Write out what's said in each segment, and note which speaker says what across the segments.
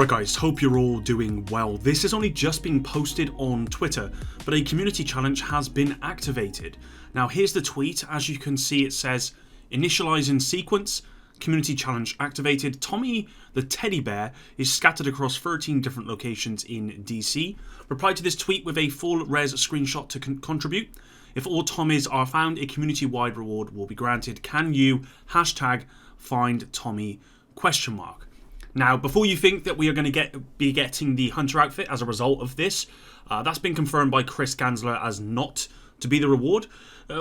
Speaker 1: Alright guys, hope you're all doing well. This has only just been posted on Twitter, but a community challenge has been activated. Now here's the tweet. As you can see, it says, initialize in sequence, community challenge activated. Tommy the teddy bear is scattered across 13 different locations in DC. Reply to this tweet with a full res screenshot to contribute. If all Tommies are found, a community-wide reward will be granted. Can you #find Tommy ? Now, before you think that we are going to be getting the Hunter outfit as a result of this, that's been confirmed by Chris Gansler as not to be the reward,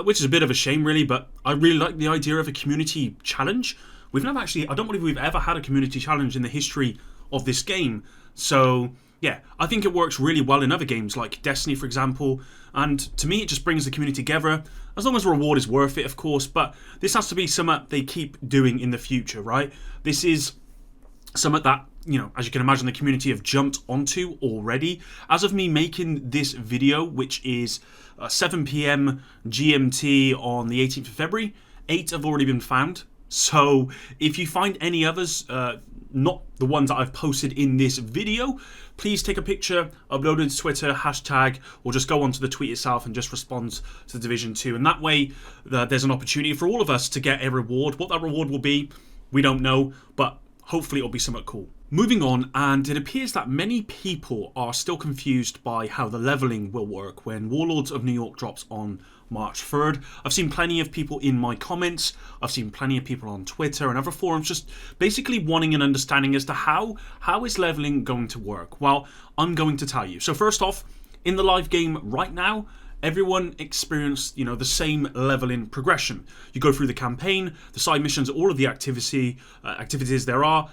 Speaker 1: which is a bit of a shame really, but I really like the idea of a community challenge. We've never actually, I don't believe we've ever had a community challenge in the history of this game, so yeah, I think it works really well in other games like Destiny, for example, and to me it just brings the community together, as long as the reward is worth it, of course, but this has to be something they keep doing in the future, right? This is something that, you know, as you can imagine, the community have jumped onto already. As of me making this video, which is 7 PM GMT on the 18th of February, 8 have already been found. So if you find any others, not the ones that I've posted in this video, please take a picture, upload it to Twitter, hashtag, or just go onto the tweet itself and just respond to the Division 2. And that way, there's an opportunity for all of us to get a reward. What that reward will be, we don't know, but hopefully it'll be somewhat cool. Moving on, and it appears that many people are still confused by how the leveling will work when Warlords of New York drops on March 3rd. I've seen plenty of people in my comments, I've seen plenty of people on Twitter and other forums just basically wanting an understanding as to how is leveling going to work. Well, I'm going to tell you. So first off, in the live game right now, everyone experienced, you know, the same leveling progression. You go through the campaign, the side missions, all of the activities there are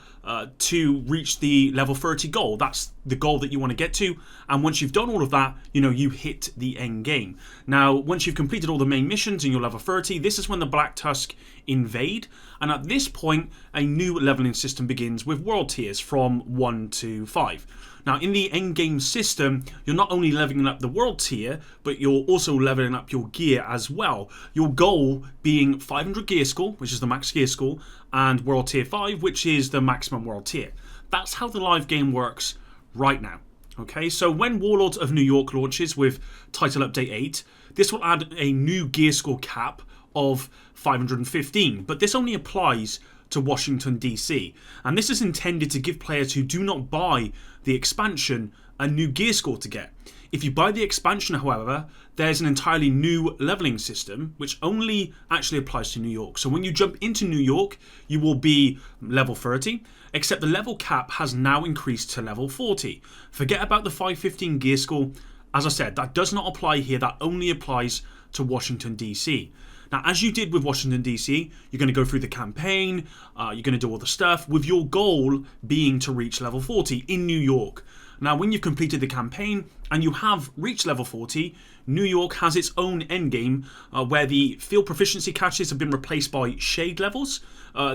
Speaker 1: to reach the level 30 goal. That's the goal that you want to get to. And once you've done all of that, you know, you hit the end game. Now, once you've completed all the main missions and you're level 30, this is when the Black Tusk invade. And at this point, a new leveling system begins with world tiers from 1 to 5. Now, in the endgame system, you're not only leveling up the world tier, but you're also leveling up your gear as well. Your goal being 500 gear score, which is the max gear score, and world tier 5, which is the maximum world tier. That's how the live game works right now. Okay, so when Warlords of New York launches with Title Update 8, this will add a new gear score cap of 515, but this only applies to Washington D.C. and this is intended to give players who do not buy the expansion a new gear score to get. If you buy the expansion, however, there's an entirely new leveling system which only actually applies to New York. So when you jump into New York, you will be level 30, except the level cap has now increased to level 40. Forget about the 515 gear score. As I said, that does not apply here. That only applies to Washington DC. Now, as you did with Washington DC, you're going to go through the campaign, you're going to do all the stuff, with your goal being to reach level 40 in New York. Now, when you've completed the campaign and you have reached level 40, New York has its own endgame where the field proficiency catches have been replaced by shade levels.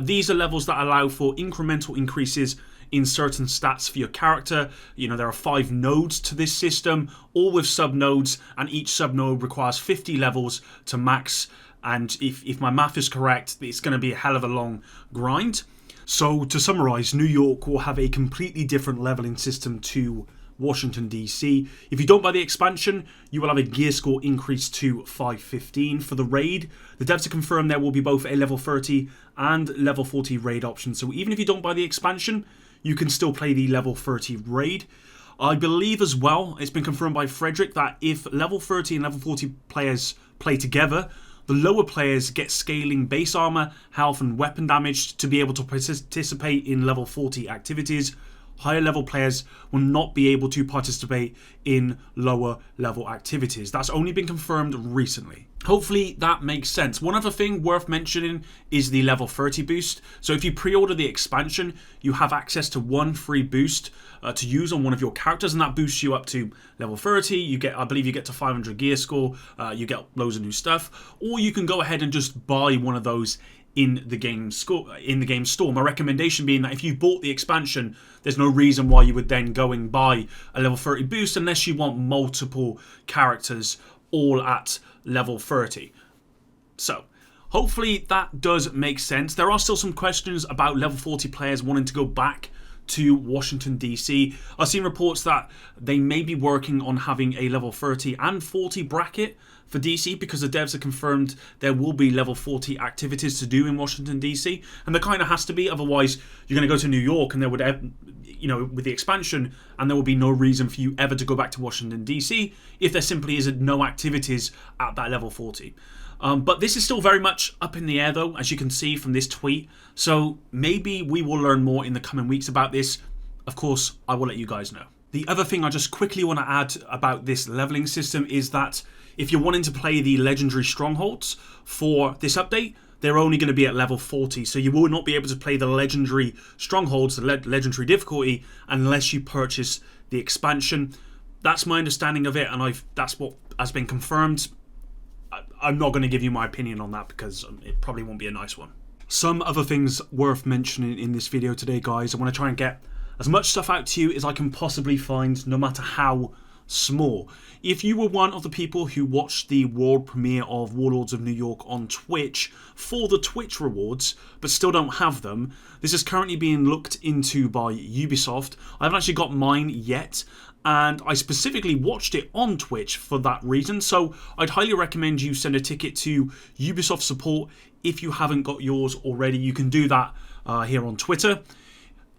Speaker 1: These are levels that allow for incremental increases in certain stats for your character. You know, there are 5 nodes to this system, all with sub-nodes, and each sub-node requires 50 levels to max. And if my math is correct, it's going to be a hell of a long grind. So to summarize, New York will have a completely different leveling system to Washington DC. If you don't buy the expansion, you will have a gear score increase to 515 for the raid. The devs have confirmed there will be both a level 30 and level 40 raid option. So even if you don't buy the expansion, you can still play the level 30 raid. I believe as well, it's been confirmed by Frederick, that if level 30 and level 40 players play together, the lower players get scaling base armor, health and weapon damage to be able to participate in level 40 activities. Higher level players will not be able to participate in lower level activities. That's only been confirmed recently. Hopefully that makes sense. One other thing worth mentioning is the level 30 boost. So if you pre-order the expansion, you have access to 1 free boost to use on one of your characters, and that boosts you up to level 30. You get, I believe you get to 500 gear score, you get loads of new stuff, or you can go ahead and just buy one of those in the game store. My recommendation being that if you've bought the expansion, there's no reason why you would then go and buy a level 30 boost unless you want multiple characters all at level 30. So hopefully that does make sense. There are still some questions about level 40 players wanting to go back to Washington D.C. I've seen reports that they may be working on having a level 30 and 40 bracket for DC, because the devs have confirmed there will be level 40 activities to do in Washington DC, and there kind of has to be, otherwise you're going to go to New York and there would, with the expansion, and there will be no reason for you ever to go back to Washington DC if there simply isn't no activities at that level 40. But this is still very much up in the air though, as you can see from this tweet, so maybe we will learn more in the coming weeks about this. Of course, I will let you guys know. The other thing I just quickly want to add about this leveling system is that if you're wanting to play the legendary strongholds for this update, they're only going to be at level 40, so you will not be able to play the legendary strongholds, the legendary difficulty, unless you purchase the expansion. That's my understanding of it, and that's what has been confirmed. I'm not going to give you my opinion on that because it probably won't be a nice one. Some other things worth mentioning in this video today, guys. I want to try and get as much stuff out to you as I can possibly find, no matter how small. If you were one of the people who watched the world premiere of Warlords of New York on Twitch for the Twitch rewards, but still don't have them, this is currently being looked into by Ubisoft. I haven't actually got mine yet, and I specifically watched it on Twitch for that reason, so I'd highly recommend you send a ticket to Ubisoft support if you haven't got yours already. You can do that here on Twitter.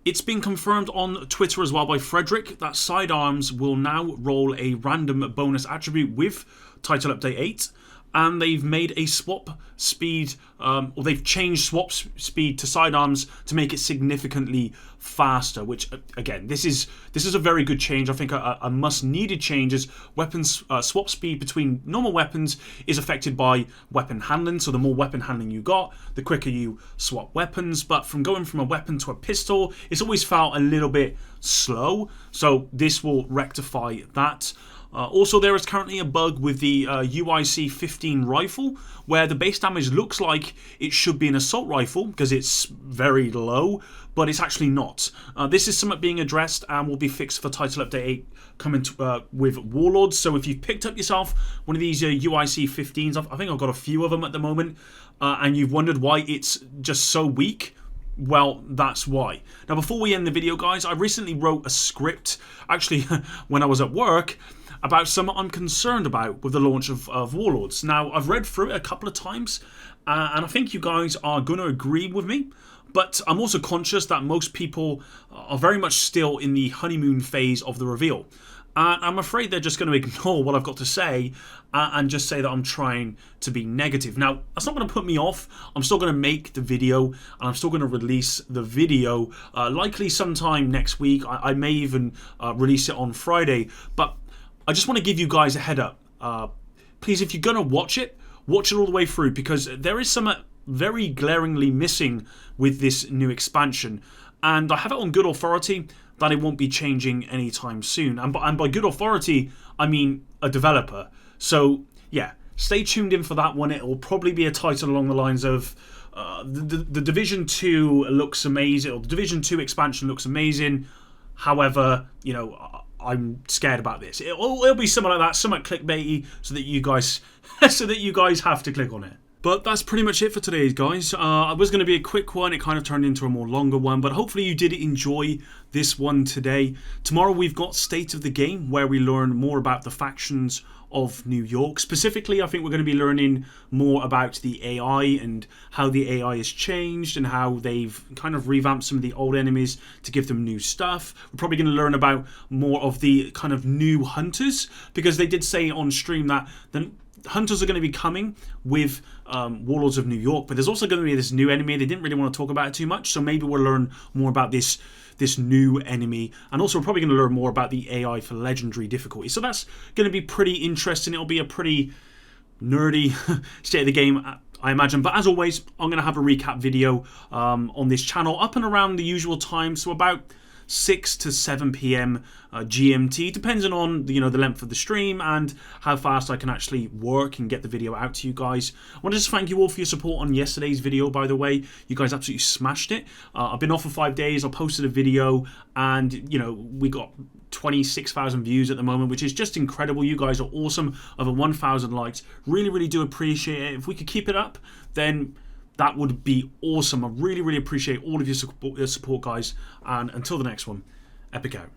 Speaker 1: It's been confirmed on Twitter as well by Frederick that Sidearms will now roll a random bonus attribute with Title Update 8, and they've made a swap speed, or they've changed swap speed to Sidearms to make it significantly faster, which again, this is a very good change. I think a must needed change is weapons swap speed between normal weapons is affected by weapon handling, so the more weapon handling you got, the quicker you swap weapons, but from going from a weapon to a pistol, it's always felt a little bit slow, so this will rectify that. Also, there is currently a bug with the UIC 15 rifle where the base damage looks like it should be an assault rifle because it's very low, but it's actually not. This is something being addressed and will be fixed for Title Update 8 coming with Warlords. So if you've picked up yourself one of these UIC 15s, I think I've got a few of them at the moment, and you've wondered why it's just so weak, well, that's why. Now, before we end the video, guys, I recently wrote a script, actually, when I was at work, about something I'm concerned about with the launch of Warlords. Now, I've read through it a couple of times, and I think you guys are going to agree with me, but I'm also conscious that most people are very much still in the honeymoon phase of the reveal. And I'm afraid they're just going to ignore what I've got to say and just say that I'm trying to be negative. Now, that's not going to put me off. I'm still going to make the video, and I'm still going to release the video, likely sometime next week. I may even release it on Friday, but I just want to give you guys a head up. Please, if you're going to watch it all the way through, because there is some very glaringly missing with this new expansion. And I have it on good authority that it won't be changing anytime soon. And by good authority, I mean a developer. So, yeah, stay tuned in for that one. It will probably be a title along the lines of the Division 2 looks amazing, or the Division 2 expansion looks amazing. However, I'm scared about this. It'll be something like that, somewhat clickbaity, so that you guys have to click on it. But that's pretty much it for today, guys. It was going to be a quick one. It kind of turned into a more longer one, but hopefully you did enjoy this one today. Tomorrow we've got State of the Game, where we learn more about the factions of New York. Specifically, I think we're going to be learning more about the AI and how the AI has changed and how they've kind of revamped some of the old enemies to give them new stuff. We're probably going to learn about more of the kind of new hunters, because they did say on stream that the hunters are going to be coming with Warlords of New York, but there's also going to be this new enemy. They didn't really want to talk about it too much, so maybe we'll learn more about this new enemy, and also we're probably going to learn more about the AI for legendary difficulty. So that's going to be pretty interesting. It'll be a pretty nerdy state of the game, I imagine. But as always, I'm going to have a recap video on this channel up and around the usual time, so about 6 to 7 p.m. GMT, depending on the length of the stream and how fast I can actually work and get the video out to you guys. I want to just thank you all for your support on yesterday's video, by the way. You guys absolutely smashed it. I've been off for 5 days. I posted a video, and we got 26,000 views at the moment, which is just incredible. You guys are awesome. Over 1,000 likes. Really, really do appreciate it. If we could keep it up, then that would be awesome. I really, really appreciate all of your support, guys. And until the next one, Epic out.